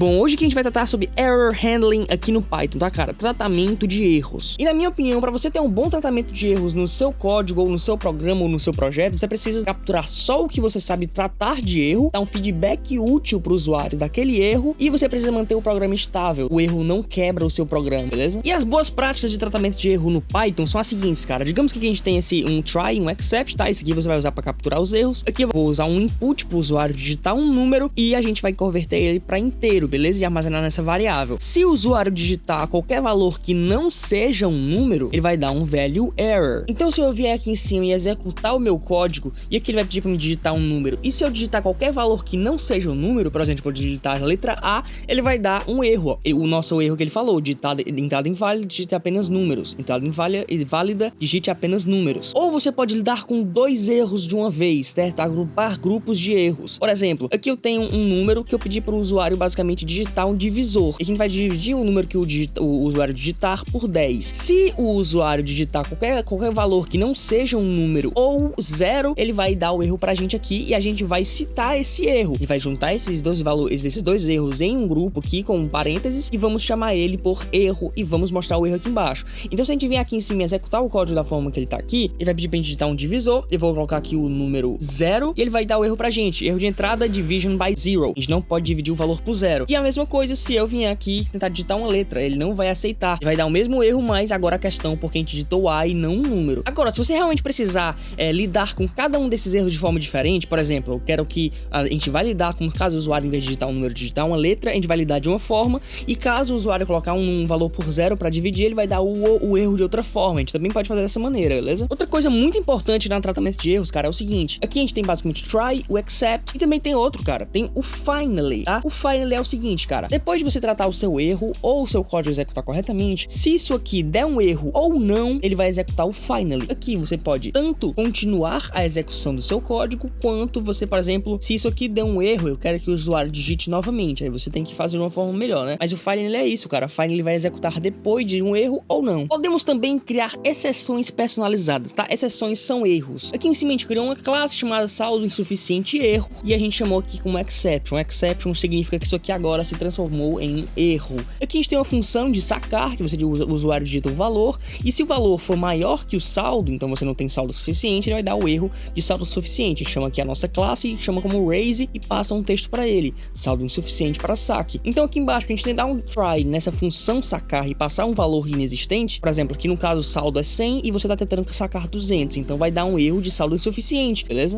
Bom, hoje que a gente vai tratar sobre Error Handling aqui no Python, tá, cara? Tratamento de erros. E na minha opinião, para você ter um bom tratamento de erros no seu código, ou no seu programa, ou no seu projeto, você precisa capturar só o que você sabe tratar de erro, dar um feedback útil pro usuário daquele erro, e você precisa manter o programa estável. O erro não quebra o seu programa, beleza? E as boas práticas de tratamento de erro no Python são as seguintes, cara. Digamos que aqui a gente tem um try, um except, tá? Isso aqui você vai usar para capturar os erros. Aqui eu vou usar um input pro usuário digitar um número e a gente vai converter ele para inteiro, beleza? E armazenar nessa variável. Se o usuário digitar qualquer valor que não seja um número, ele vai dar um value error. Então se eu vier aqui em cima e executar o meu código, e aqui ele vai pedir para me digitar um número, e se eu digitar qualquer valor que não seja um número, por exemplo, vou digitar a letra A, ele vai dar um erro, ó. O nosso erro que ele falou, entrada inválida, digite apenas números. Entrada inválida, digite apenas números. Ou você pode lidar com dois erros de uma vez, certo? Agrupar grupos de erros. Por exemplo, aqui eu tenho um número que eu pedi para o usuário basicamente digitar um divisor. E a gente vai dividir o número que o usuário digitar por 10. Se o usuário digitar qualquer valor que não seja um número ou 0, ele vai dar o erro pra gente aqui e a gente vai citar esse erro. E vai juntar esses dois erros em um grupo aqui com um parênteses e vamos chamar ele por erro e vamos mostrar o erro aqui embaixo. Então se a gente vier aqui em cima e executar o código da forma que ele tá aqui, ele vai pedir pra gente digitar um divisor, eu vou colocar aqui o número 0 e ele vai dar o erro pra gente. Erro de entrada, division by 0. A gente não pode dividir o valor por 0. E a mesma coisa se eu vier aqui tentar digitar uma letra, ele não vai aceitar. Ele vai dar o mesmo erro, mas agora a questão porque a gente digitou A e não um número. Agora, se você realmente precisar lidar com cada um desses erros de forma diferente, por exemplo, eu quero que a gente vai lidar com, caso o usuário, em vez de digitar um número, digitar uma letra, a gente vai lidar de uma forma, e caso o usuário colocar um valor por 0 para dividir, ele vai dar o erro de outra forma. A gente também pode fazer dessa maneira, beleza? Outra coisa muito importante no tratamento de erros, cara, é o seguinte. Aqui a gente tem basicamente o try, o except, e também tem outro, cara, tem o finally, tá? O finally é o seguinte, cara, depois de você tratar o seu erro ou o seu código executar corretamente, se isso aqui der um erro ou não, ele vai executar o finally. Aqui você pode tanto continuar a execução do seu código, quanto você, por exemplo, se isso aqui der um erro, eu quero que o usuário digite novamente, aí você tem que fazer de uma forma melhor, né? Mas o finally é isso, cara, o finally vai executar depois de um erro ou não. Podemos também criar exceções personalizadas, tá? Exceções são erros. Aqui em cima a gente criou uma classe chamada saldo insuficiente erro, e a gente chamou aqui como exception. Exception significa que isso aqui agora se transformou em erro. Aqui a gente tem uma função de sacar, que o usuário digita um valor, e se o valor for maior que o saldo, então você não tem saldo suficiente, ele vai dar o erro de saldo suficiente. A gente chama aqui a nossa classe, chama como raise e passa um texto para ele, saldo insuficiente para saque. Então aqui embaixo, a gente tem que dar um try nessa função sacar e passar um valor inexistente. Por exemplo, aqui no caso o saldo é 100 e você está tentando sacar 200, então vai dar um erro de saldo insuficiente, beleza?